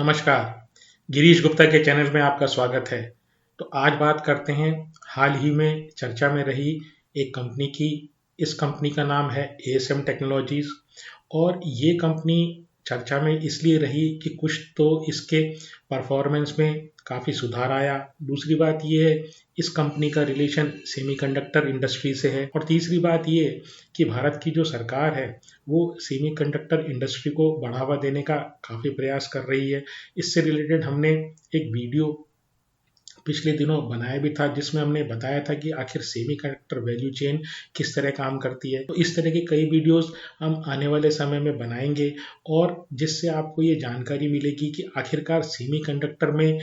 नमस्कार, गिरीश गुप्ता के चैनल में आपका स्वागत है। तो आज बात करते हैं हाल ही में चर्चा में रही एक कंपनी की। इस कंपनी का नाम है एएसएम टेक्नोलॉजीज और ये कंपनी चर्चा में इसलिए रही कि कुछ तो इसके परफॉर्मेंस में काफ़ी सुधार आया। दूसरी बात ये है इस कंपनी का रिलेशन सेमीकंडक्टर इंडस्ट्री से है और तीसरी बात ये है कि भारत की जो सरकार है वो सेमीकंडक्टर इंडस्ट्री को बढ़ावा देने का काफ़ी प्रयास कर रही है। इससे रिलेटेड हमने एक वीडियो पिछले दिनों बनाया भी था जिसमें हमने बताया था कि आखिर सेमीकंडक्टर वैल्यू चेन किस तरह काम करती है। तो इस तरह के कई वीडियोस हम आने वाले समय में बनाएंगे और जिससे आपको ये जानकारी मिलेगी कि आखिरकार सेमीकंडक्टर में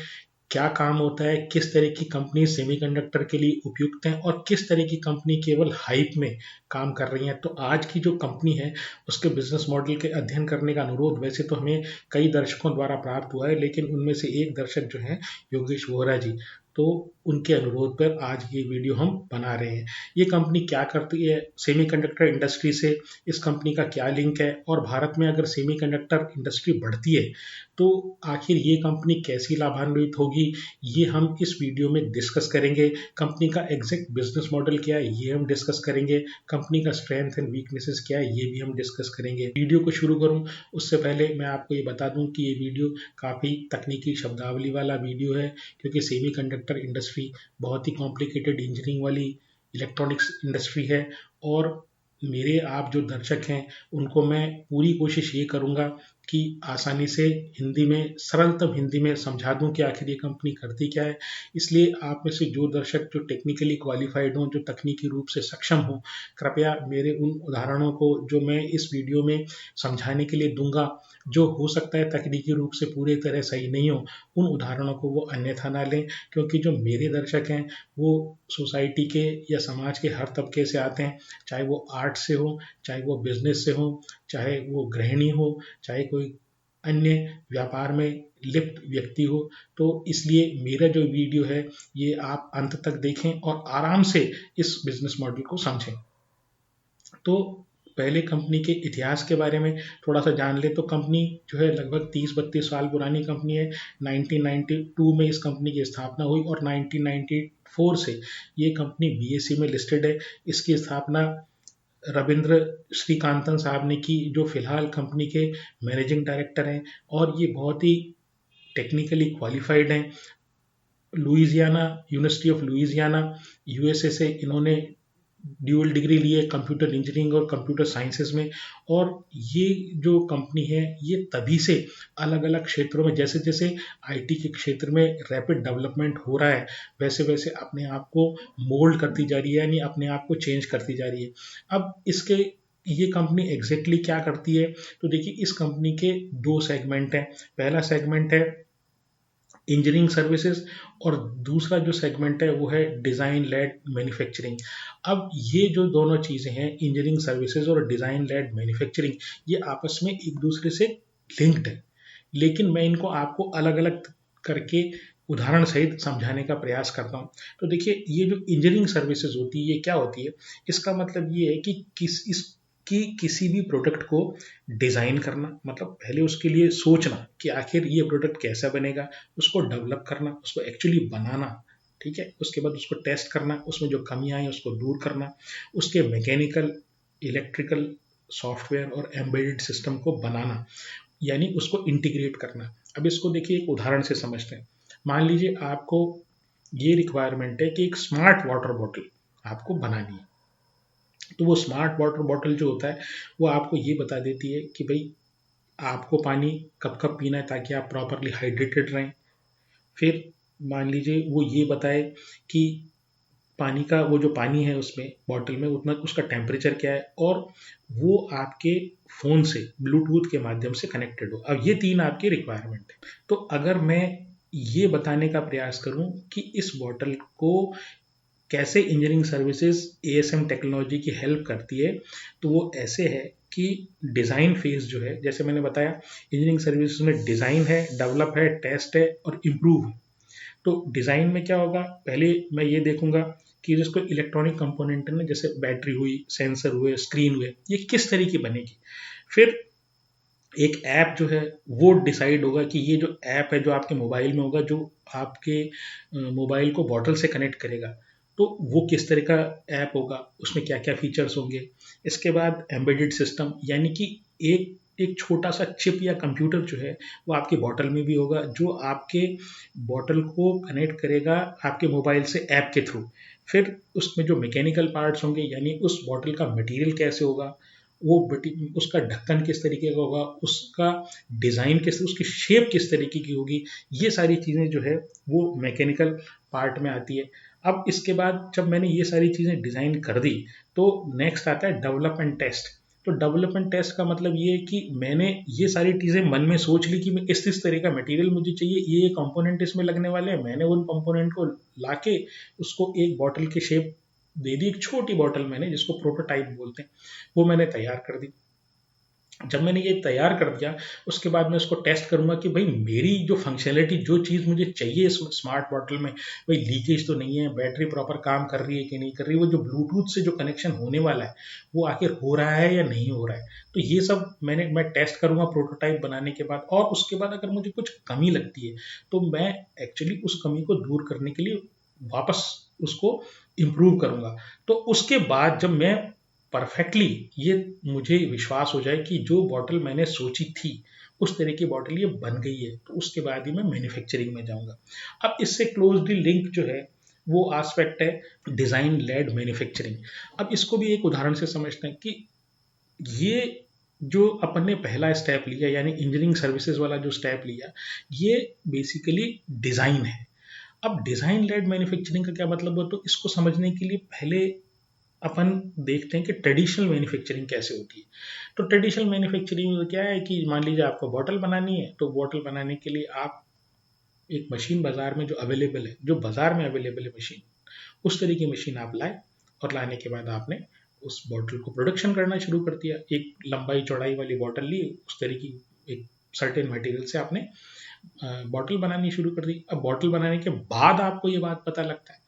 क्या काम होता है, किस तरह की कंपनी सेमीकंडक्टर के लिए उपयुक्त हैं और किस तरह की कंपनी केवल हाइप में काम कर रही हैं। तो आज की जो कंपनी है उसके बिजनेस मॉडल के अध्ययन करने का अनुरोध वैसे तो हमें कई दर्शकों द्वारा प्राप्त हुआ है, लेकिन उनमें से एक दर्शक जो हैं योगेश वोहरा जी, तो उनके अनुरोध पर आज ये वीडियो हम बना रहे हैं। ये कंपनी क्या करती है, सेमीकंडक्टर इंडस्ट्री से इस कंपनी का क्या लिंक है और भारत में अगर सेमीकंडक्टर इंडस्ट्री बढ़ती है तो आखिर ये कंपनी कैसी लाभान्वित होगी, ये हम इस वीडियो में डिस्कस करेंगे। कंपनी का एग्जैक्ट बिजनेस मॉडल क्या है ये हम डिस्कस करेंगे। कंपनी का स्ट्रेंथ एंड वीकनेसेस क्या है ये भी हम डिस्कस करेंगे। वीडियो को शुरू करूं उससे पहले मैं आपको ये बता दूं कि ये वीडियो काफ़ी तकनीकी शब्दावली वाला वीडियो है, क्योंकि सेमीकंडक्टर इंडस्ट्री बहुत ही कॉम्प्लिकेटेड इंजीनियरिंग वाली इलेक्ट्रॉनिक्स इंडस्ट्री है और मेरे आप जो दर्शक हैं उनको मैं पूरी कोशिश ये करूँगा कि आसानी से हिंदी में, सरलतम हिंदी में समझा दूं कि आखिर ये कंपनी करती क्या है। इसलिए आप में से जो दर्शक जो टेक्निकली क्वालिफाइड हों, जो तकनीकी रूप से सक्षम हों, कृपया मेरे उन उदाहरणों को जो मैं इस वीडियो में समझाने के लिए दूंगा, जो हो सकता है तकनीकी रूप से पूरी तरह सही नहीं हो, उन उदाहरणों को वो अन्यथा ना लें, क्योंकि जो मेरे दर्शक हैं वो सोसाइटी के या समाज के हर तबके से आते हैं, चाहे वो आर्ट से हो, चाहे वो बिजनेस से हो, चाहे वो गृहिणी हो, चाहे कोई अन्य व्यापार में लिप्त व्यक्ति हो। तो इसलिए मेरा जो वीडियो है ये आप अंत तक देखें और आराम से इस बिजनेस मॉडल को समझें। तो पहले कंपनी के इतिहास के बारे में थोड़ा सा जान ले तो कंपनी जो है लगभग 30-32 साल पुरानी कंपनी है। 1992 में इस कंपनी की स्थापना हुई और 1994 से ये कंपनी बीएसई में लिस्टेड है। इसकी स्थापना रविंद्र श्रीकांतन साहब ने की, जो फिलहाल कंपनी के मैनेजिंग डायरेक्टर हैं और ये बहुत ही टेक्निकली क्वालिफाइड हैं। Louisiana, university of Louisiana USA से इन्होंने ड्यूअल डिग्री ली है कंप्यूटर इंजीनियरिंग और कंप्यूटर साइंसेज में। और ये जो कंपनी है ये तभी से अलग अलग क्षेत्रों में, जैसे जैसे आईटी के क्षेत्र में रैपिड डेवलपमेंट हो रहा है, वैसे वैसे अपने आप को मोल्ड करती जा रही है, यानी अपने आप को चेंज करती जा रही है। अब इसके ये कंपनी एग्जैक्टली क्या करती है, तो देखिए इस कंपनी के दो सेगमेंट हैं। पहला सेगमेंट है इंजीनियरिंग सर्विसेज और दूसरा जो सेगमेंट है वो है डिज़ाइन लेड मैन्युफैक्चरिंग। अब ये जो दोनों चीज़ें हैं, इंजीनियरिंग सर्विसेज और डिज़ाइन लेड मैन्युफैक्चरिंग, ये आपस में एक दूसरे से लिंक्ड है, लेकिन मैं इनको आपको अलग अलग करके उदाहरण सहित समझाने का प्रयास करता हूँ। तो देखिए ये जो इंजीनियरिंग सर्विसेज होती है ये क्या होती है, इसका मतलब ये है कि किसी भी प्रोडक्ट को डिज़ाइन करना, मतलब पहले उसके लिए सोचना कि आखिर ये प्रोडक्ट कैसा बनेगा, उसको डेवलप करना, उसको एक्चुअली बनाना, ठीक है, उसके बाद उसको टेस्ट करना, उसमें जो कमियां हैं उसको दूर करना, उसके मैकेनिकल, इलेक्ट्रिकल, सॉफ्टवेयर और एम्बेडेड सिस्टम को बनाना, यानी उसको इंटीग्रेट करना। अब इसको देखिए एक उदाहरण से समझते हैं। मान लीजिए आपको ये रिक्वायरमेंट है कि एक स्मार्ट वाटर बॉटल आपको बनानी है। तो वो स्मार्ट वाटर बॉटल जो होता है वो आपको ये बता देती है कि भाई आपको पानी कब कब पीना है ताकि आप प्रॉपरली हाइड्रेटेड रहें। फिर मान लीजिए वो ये बताए कि पानी का वो जो पानी है उसमें बॉटल में उतना उसका टेम्परेचर क्या है, और वो आपके फ़ोन से ब्लूटूथ के माध्यम से कनेक्टेड हो। अब ये तीन आपकी रिक्वायरमेंट है। तो अगर मैं ये बताने का प्रयास करूं कि इस बॉटल को कैसे इंजीनियरिंग सर्विसेज एएसएम टेक्नोलॉजी की हेल्प करती है, तो वो ऐसे है कि डिज़ाइन फेज जो है, जैसे मैंने बताया इंजीनियरिंग सर्विसेज में डिज़ाइन है, डेवलप है, टेस्ट है और इम्प्रूव है। तो डिज़ाइन में क्या होगा, पहले मैं ये देखूंगा कि जिसको इलेक्ट्रॉनिक कंपोनेंट है ना, जैसे बैटरी हुई, सेंसर हुए, स्क्रीन हुए, ये किस तरह की बनेगी। फिर एक ऐप जो है वो डिसाइड होगा कि ये जो ऐप है जो आपके मोबाइल में होगा, जो आपके मोबाइल को बॉटल से कनेक्ट करेगा, तो वो किस तरह का ऐप होगा, उसमें क्या क्या फीचर्स होंगे। इसके बाद एम्बेडेड सिस्टम, यानी कि एक एक छोटा सा चिप या कंप्यूटर जो है वो आपकी बॉटल में भी होगा, जो आपके बॉटल को कनेक्ट करेगा आपके मोबाइल से ऐप के थ्रू। फिर उसमें जो मैकेनिकल पार्ट्स होंगे, यानी उस बॉटल का मटेरियल कैसे होगा, वो उसका ढक्कन किस तरीके का होगा, उसका डिज़ाइन किस, उसकी शेप किस तरीके की होगी, ये सारी चीज़ें जो है वो मैकेनिकल पार्ट में आती है। अब इसके बाद जब मैंने ये सारी चीज़ें डिज़ाइन कर दी, तो नेक्स्ट आता है डेवलपमेंट टेस्ट। तो डेवलपमेंट टेस्ट का मतलब ये है कि मैंने ये सारी चीज़ें मन में सोच ली कि मैं इस तरह का मटेरियल मुझे चाहिए, ये कंपोनेंट इसमें लगने वाले हैं। मैंने उन कंपोनेंट को लाके उसको एक बॉटल की शेप दे दी, एक छोटी बॉटल मैंने, जिसको प्रोटोटाइप बोलते हैं, वो मैंने तैयार कर दी। जब मैंने ये तैयार कर दिया, उसके बाद मैं उसको टेस्ट करूंगा कि भाई मेरी जो फंक्शनैलिटी, जो चीज़ मुझे चाहिए इस स्मार्ट बॉटल में, भाई लीकेज तो नहीं है, बैटरी प्रॉपर काम कर रही है कि नहीं कर रही है, वो जो ब्लूटूथ से जो कनेक्शन होने वाला है वो आखिर हो रहा है या नहीं हो रहा है। तो ये सब मैं टेस्ट करूंगा प्रोटोटाइप बनाने के बाद। और उसके बाद अगर मुझे कुछ कमी लगती है, तो मैं एक्चुअली उस कमी को दूर करने के लिए वापस उसको इम्प्रूव करूंगा। तो उसके बाद जब मैं परफेक्टली, ये मुझे विश्वास हो जाए कि जो बॉटल मैंने सोची थी उस तरह की बॉटल ये बन गई है, तो उसके बाद ही मैं मैन्युफैक्चरिंग में जाऊंगा। अब इससे क्लोजली लिंक जो है वो एस्पेक्ट है डिजाइन लेड मैन्युफैक्चरिंग। अब इसको भी एक उदाहरण से समझते हैं कि ये जो अपन ने पहला स्टेप लिया, यानी इंजीनियरिंग सर्विसेज वाला जो स्टेप लिया, ये बेसिकली डिजाइन है। अब डिजाइन लेड मैन्युफैक्चरिंग का क्या मतलब है, तो इसको समझने के लिए पहले अपन देखते हैं कि ट्रेडिशनल मैन्युफैक्चरिंग कैसे होती है। तो ट्रेडिशनल मैन्युफैक्चरिंग में क्या है कि मान लीजिए आपको बॉटल बनानी है, तो बॉटल बनाने के लिए आप एक मशीन बाजार में जो अवेलेबल है, जो बाजार में अवेलेबल है मशीन, उस तरह की मशीन आप लाए, और लाने के बाद आपने उस बॉटल को प्रोडक्शन करना शुरू कर दिया। एक लंबाई चौड़ाई वाली बॉटल ली, उस तरह की एक सर्टेन मटेरियल से आपने बॉटल बनानी शुरू कर दी। अब बॉटल बनाने के बाद आपको ये बात पता लगता है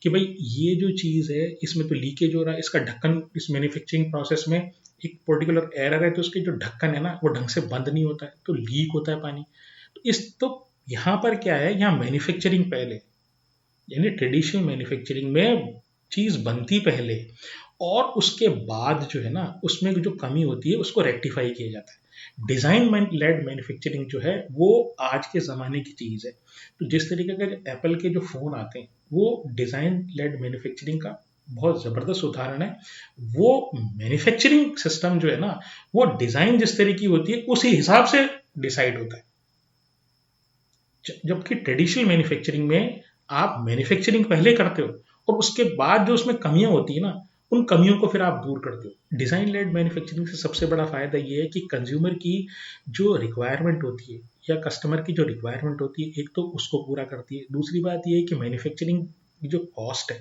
कि भाई ये जो चीज़ है इसमें तो लीकेज हो रहा है, इसका ढक्कन इस मैन्युफैक्चरिंग प्रोसेस में एक पर्टिकुलर एरर है, तो उसके जो ढक्कन है ना वो ढंग से बंद नहीं होता है, तो लीक होता है पानी। तो यहाँ पर क्या है, यहाँ मैन्युफैक्चरिंग पहले, यानी ट्रेडिशनल मैन्युफैक्चरिंग में चीज़ बनती पहले, और उसके बाद जो है ना उसमें जो कमी होती है उसको रेक्टिफाई किया जाता है। डिजाइन लेड मैन्युफैक्चरिंग जो है वो आज के ज़माने की चीज़ है। तो जिस तरीके का एप्पल के जो फ़ोन आते हैं वो डिजाइन लेड मैन्युफैक्चरिंग का बहुत ज़बरदस्त उदाहरण है। वो मैन्युफैक्चरिंग सिस्टम जो है ना, वो डिज़ाइन जिस तरह की होती है उसी हिसाब से डिसाइड होता है। जबकि ट्रेडिशनल मैन्युफैक्चरिंग में आप मैन्युफैक्चरिंग पहले करते हो, और उसके बाद जो उसमें कमियां होती है ना, उन कमियों को फिर आप दूर करते हो। डिजाइन लेड मैन्युफैक्चरिंग से सबसे बड़ा फायदा ये है कि कंज्यूमर की जो रिक्वायरमेंट होती है, या कस्टमर की जो रिक्वायरमेंट होती है, एक तो उसको पूरा करती है। दूसरी बात ये है कि मैन्युफैक्चरिंग की जो कॉस्ट है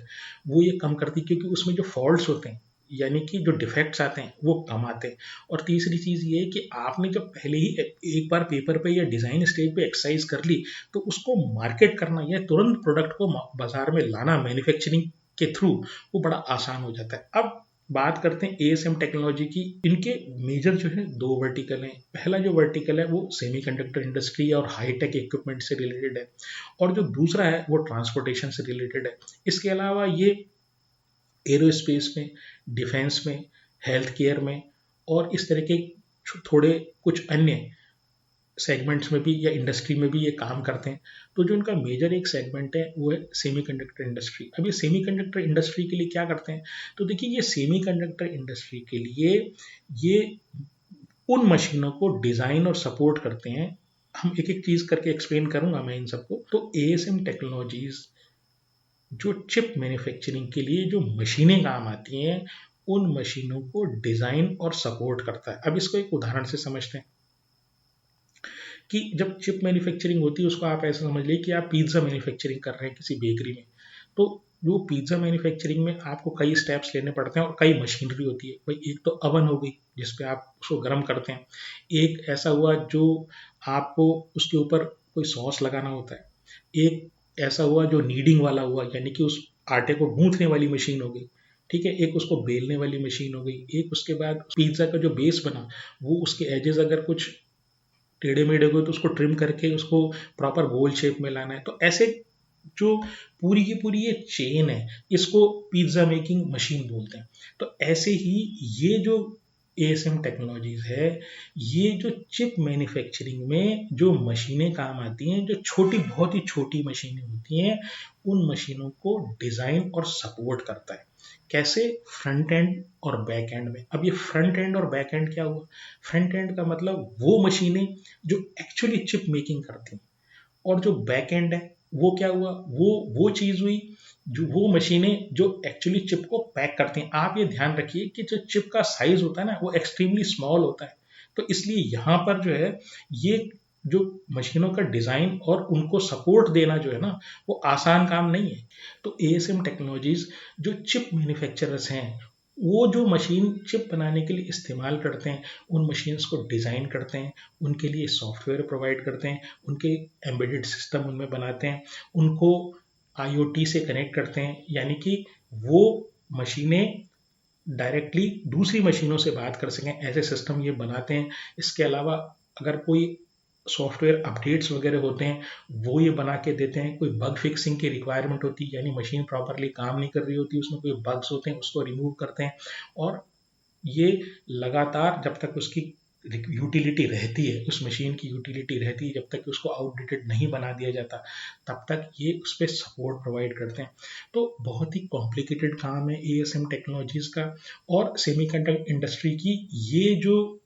वो ये कम करती है, क्योंकि उसमें जो फॉल्ट्स होते हैं, यानी कि जो डिफेक्ट्स आते हैं वो कम आते हैं। और तीसरी चीज़ ये है कि आपने जब पहले ही एक बार पेपर पे या डिज़ाइन स्टेज पे एक्सरसाइज कर ली, तो उसको मार्केट करना या तुरंत प्रोडक्ट को बाजार में लाना मैन्युफैक्चरिंग के थ्रू वो बड़ा आसान हो जाता है। अब बात करते हैं एएसएम टेक्नोलॉजी की। इनके मेजर जो है दो वर्टिकल हैं। पहला जो वर्टिकल है वो सेमीकंडक्टर इंडस्ट्री और हाईटेक इक्विपमेंट से रिलेटेड है, और जो दूसरा है वो ट्रांसपोर्टेशन से रिलेटेड है। इसके अलावा ये एरोस्पेस में, डिफेंस में, हेल्थ केयर में, और इस तरह के थोड़े कुछ अन्य सेगमेंट्स में भी या इंडस्ट्री में भी ये काम करते हैं। तो जो इनका मेजर एक सेगमेंट है वो है सेमीकंडक्टर इंडस्ट्री। अब ये सेमीकंडक्टर इंडस्ट्री के लिए क्या करते हैं, तो देखिए ये सेमीकंडक्टर इंडस्ट्री के लिए ये उन मशीनों को डिज़ाइन और सपोर्ट करते हैं। हम एक एक चीज़ करके एक्सप्लेन करूंगा मैं इन सबको। तो एएसएम टेक्नोलॉजीज जो चिप मैन्युफैक्चरिंग के लिए जो मशीनें काम आती हैं, उन मशीनों को डिज़ाइन और सपोर्ट करता है। अब इसको एक उदाहरण से समझते हैं कि जब चिप मैन्युफैक्चरिंग होती है उसको आप ऐसा समझ लीजिए कि आप पिज़्ज़ा मैन्युफैक्चरिंग कर रहे हैं किसी बेकरी में। तो जो पिज़्ज़ा मैन्युफैक्चरिंग में आपको कई स्टेप्स लेने पड़ते हैं और कई मशीनरी होती है। भाई एक तो अवन हो गई जिस पे आप उसको गर्म करते हैं। एक ऐसा हुआ जो आपको उसके ऊपर कोई सॉस लगाना होता है। एक ऐसा हुआ जो नीडिंग वाला हुआ, यानी कि उस आटे को गूंथने वाली मशीन हो गई। ठीक है, एक उसको बेलने वाली मशीन हो गई। एक उसके बाद पिज़्ज़ा का जो बेस बना वो उसके एजेस अगर कुछ टेढ़े मेढ़े को तो उसको ट्रिम करके उसको प्रॉपर गोल शेप में लाना है। तो ऐसे जो पूरी की पूरी ये चेन है, इसको पिज्जा मेकिंग मशीन बोलते हैं। तो ऐसे ही ये जो एएसएम टेक्नोलॉजीज है, ये जो चिप मैन्युफैक्चरिंग में जो मशीनें काम आती हैं, जो छोटी बहुत ही छोटी मशीनें होती हैं, उन मशीनों को डिजाइन और सपोर्ट करता है। कैसे? फ्रंट एंड और बैक एंड में। अब ये फ्रंट एंड और बैक एंड क्या हुआ? फ्रंट एंड का मतलब वो मशीनें जो एक्चुअली चिप मेकिंग करती हैं, और जो बैक एंड है वो क्या हुआ? वो चीज हुई जो वो मशीनें जो एक्चुअली चिप को पैक करती हैं। आप ये ध्यान रखिए कि जो चिप का साइज होता है ना, वो एक्सट्रीमली स्मॉल होता है। तो इसलिए यहाँ पर जो है, ये जो मशीनों का डिजाइन और उनको सपोर्ट देना जो है ना, वो आसान काम नहीं है। तो एएसएम टेक्नोलॉजीज जो चिप मैन्युफैक्चरर्स हैं, वो जो मशीन चिप बनाने के लिए इस्तेमाल करते हैं, उन मशीन्स को डिज़ाइन करते हैं, उनके लिए सॉफ्टवेयर प्रोवाइड करते हैं, उनके एम्बेडेड सिस्टम उनमें बनाते हैं, उनको आईओटी से कनेक्ट करते हैं, यानी कि वो मशीनें डायरेक्टली दूसरी मशीनों से बात कर सकें, ऐसे सिस्टम ये बनाते हैं। इसके अलावा अगर कोई सॉफ्टवेयर अपडेट्स वगैरह होते हैं, वो ये बना के देते हैं। कोई बग फिक्सिंग की रिक्वायरमेंट होती है, यानी मशीन प्रॉपरली काम नहीं कर रही होती, उसमें कोई बग्स होते हैं, उसको रिमूव करते हैं। और ये लगातार जब तक उसकी यूटिलिटी रहती है, उस मशीन की यूटिलिटी रहती है, जब तक उसको आउटडेटेड नहीं बना दिया जाता, तब तक ये उस पर सपोर्ट प्रोवाइड करते हैं। तो बहुत ही कॉम्प्लिकेटेड काम है एएसएम टेक्नोलॉजीज का। और सेमीकंडक्टर इंडस्ट्री की ये जो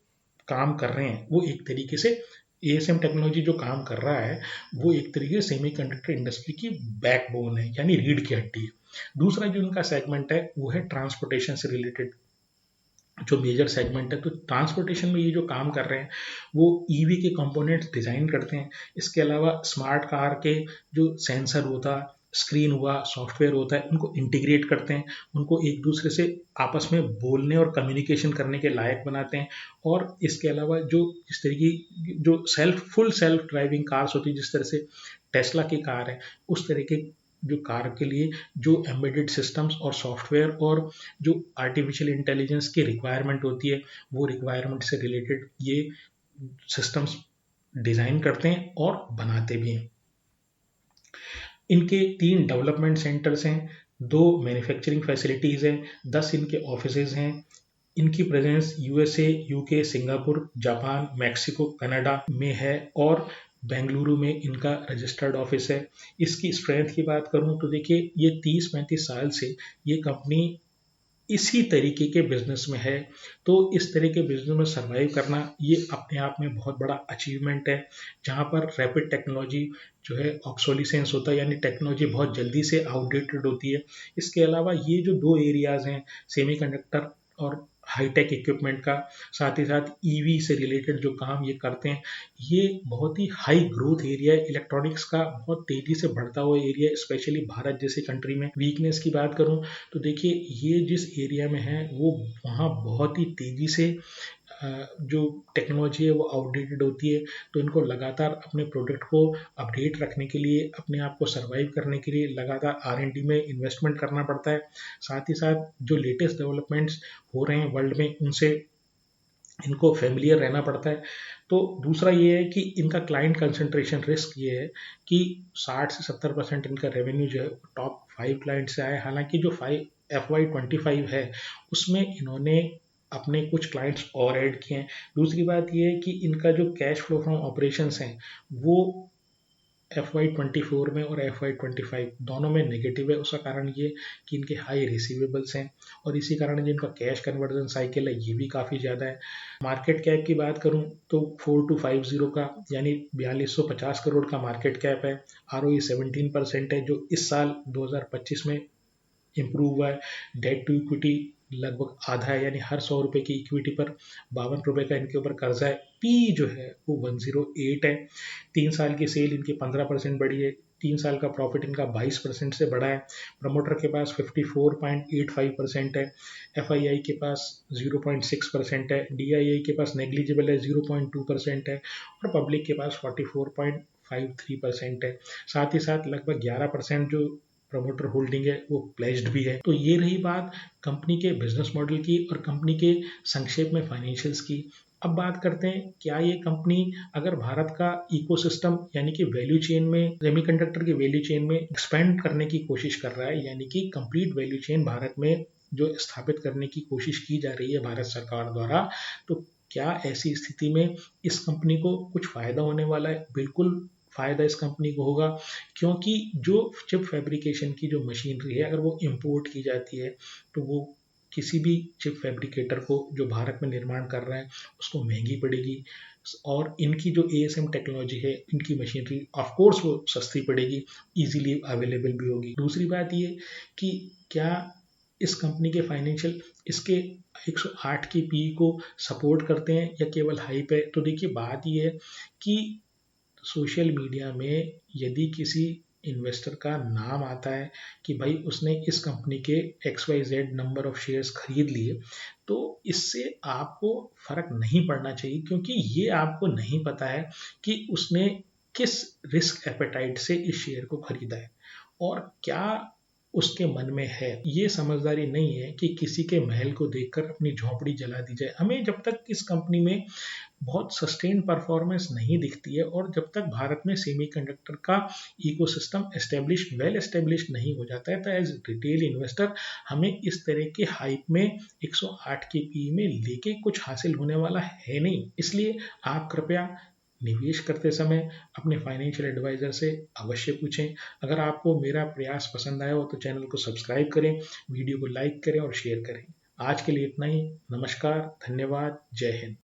काम कर रहे हैं, वो एक तरीके से एएसएम टेक्नोलॉजी जो काम कर रहा है, वो एक तरीके से सेमीकंडक्टर इंडस्ट्री की बैकबोन है, यानी रीढ़ की हड्डी है। दूसरा जो उनका सेगमेंट है, वो है ट्रांसपोर्टेशन से रिलेटेड जो मेजर सेगमेंट है। तो ट्रांसपोर्टेशन में ये जो काम कर रहे हैं, वो ईवी के कंपोनेंट्स डिजाइन करते हैं। इसके अलावा स्मार्ट कार के जो सेंसर होता है, स्क्रीन हुआ, सॉफ्टवेयर होता है, उनको इंटीग्रेट करते हैं, उनको एक दूसरे से आपस में बोलने और कम्युनिकेशन करने के लायक बनाते हैं। और इसके अलावा जो इस तरीके की जो फुल सेल्फ ड्राइविंग कार्स होती है, जिस तरह से टेस्ला की कार है, उस तरह के जो कार के लिए जो एम्बेडेड सिस्टम्स और सॉफ्टवेयर और जो आर्टिफिशियल इंटेलिजेंस की रिक्वायरमेंट होती है, वो रिक्वायरमेंट से रिलेटेड ये सिस्टम्स डिज़ाइन करते हैं और बनाते भी हैं। इनके 3 डेवलपमेंट सेंटर्स हैं, 2 मैन्युफैक्चरिंग फैसिलिटीज़ हैं, 10 इनके ऑफिसेज हैं। इनकी presence USA, UK, Singapore, Japan, Mexico, Canada में है, और बेंगलुरु में इनका रजिस्टर्ड ऑफिस है। इसकी स्ट्रेंथ की बात करूं तो देखिए, ये 30-35 साल से ये कंपनी इसी तरीके के बिजनेस में है। तो इस तरह के बिजनेस में सरवाइव करना ये अपने आप में बहुत बड़ा अचीवमेंट है, जहाँ पर रैपिड टेक्नोलॉजी जो है ऑब्सोलिसेंस होता है, यानी टेक्नोलॉजी बहुत जल्दी से आउटडेटेड होती है। इसके अलावा ये जो 2 एरियाज हैं, सेमीकंडक्टर और हाईटेक इक्विपमेंट का, साथ ही साथ ईवी से रिलेटेड जो काम ये करते हैं, ये बहुत ही हाई ग्रोथ एरिया है। इलेक्ट्रॉनिक्स का बहुत तेजी से बढ़ता हुआ एरिया है, स्पेशली भारत जैसे कंट्री में। वीकनेस की बात करूं तो देखिए, ये जिस एरिया में है, वो वहाँ बहुत ही तेजी से जो टेक्नोलॉजी है वो आउटडेटेड होती है। तो इनको लगातार अपने प्रोडक्ट को अपडेट रखने के लिए, अपने आप को सर्वाइव करने के लिए लगातार R&D में इन्वेस्टमेंट करना पड़ता है। साथ ही साथ जो लेटेस्ट डेवलपमेंट्स हो रहे हैं वर्ल्ड में, उनसे इनको फेमिलियर रहना पड़ता है। तो दूसरा ये है कि इनका क्लाइंट कंसंट्रेशन रिस्क ये है कि 60 से 70% इनका रेवेन्यू जो है टॉप 5 क्लाइंट से आया। हालांकि जो FY25 है, उसमें इन्होंने अपने कुछ क्लाइंट्स और ऐड किए हैं। दूसरी बात ये है कि इनका जो कैश फ्लो फ्रॉम ऑपरेशंस हैं, वो FY24 में और FY25 दोनों में नेगेटिव है। उसका कारण ये कि इनके हाई रिसीवेबल्स हैं, और इसी कारण जो इनका कैश कन्वर्जन साइकिल है, ये भी काफ़ी ज़्यादा है। मार्केट कैप की बात करूं तो 4250 का, यानी 4250 करोड़ का मार्केट कैप है। ROE 17% है, जो इस साल 2025 में इम्प्रूव हुआ है। डेट टू इक्विटी लगभग आधा है, यानी हर 100 रुपए की इक्विटी पर 52 रुपए का इनके ऊपर कर्जा है। पी जो है वो 108 है। 3 साल की सेल इनकी 15% बढ़ी है। 3 साल का प्रॉफिट इनका 22% से बढ़ा है। प्रमोटर के पास 54.85% है। FII के पास 0.6% है। DII के पास नेग्लिजिबल है, 0.2% है। और पब्लिक के पास 44.53% है। साथ ही साथ लगभग 11% जो प्रमोटर होल्डिंग है वो प्लेज्ड भी है। तो ये रही बात कंपनी के बिजनेस मॉडल की और कंपनी के संक्षेप में फाइनेंशियल्स की। अब बात करते हैं, क्या ये कंपनी अगर भारत का इकोसिस्टम यानी कि वैल्यू चेन में, सेमीकंडक्टर की वैल्यू चेन में एक्सपेंड करने की कोशिश कर रहा है, यानी कि कंप्लीट वैल्यू चेन भारत में जो स्थापित करने की कोशिश की जा रही है भारत सरकार द्वारा, तो क्या ऐसी स्थिति में इस कंपनी को कुछ फायदा होने वाला है? बिल्कुल फायदा इस कंपनी को होगा, क्योंकि जो चिप फैब्रिकेशन की जो मशीनरी है, अगर वो इंपोर्ट की जाती है तो वो किसी भी चिप फैब्रिकेटर को जो भारत में निर्माण कर रहा है उसको महंगी पड़ेगी, और इनकी जो एएसएम टेक्नोलॉजी है, इनकी मशीनरी ऑफ कोर्स वो सस्ती पड़ेगी, इजीली अवेलेबल भी होगी। दूसरी बात ये कि क्या इस कंपनी के फाइनेंशियल इसके 108 की पी को सपोर्ट करते हैं या केवल हाइप है? तो देखिए, बात ये है कि सोशल मीडिया में यदि किसी इन्वेस्टर का नाम आता है कि भाई उसने इस कंपनी के XYZ नंबर ऑफ शेयर्स खरीद लिए, तो इससे आपको फर्क नहीं पड़ना चाहिए, क्योंकि ये आपको नहीं पता है कि उसने किस रिस्क एपेटाइट से इस शेयर को खरीदा है और क्या उसके मन में है। ये समझदारी नहीं है कि किसी के महल को देखकर अपनी झोंपड़ी जला दी जाए। हमें जब तक इस कंपनी में बहुत सस्टेन परफॉर्मेंस नहीं दिखती है और जब तक भारत में सेमीकंडक्टर का इकोसिस्टम वेल एस्टेब्लिश नहीं हो जाता है, तो एज रिटेल इन्वेस्टर हमें इस तरह के हाइप में 108 के पी में लेके कुछ हासिल होने वाला है नहीं। इसलिए आप कृपया निवेश करते समय अपने फाइनेंशियल एडवाइजर से अवश्य पूछें। अगर आपको मेरा प्रयास पसंद आया हो तो चैनल को सब्सक्राइब करें, वीडियो को लाइक करें और शेयर करें। आज के लिए इतना ही। नमस्कार, धन्यवाद, जय हिंद।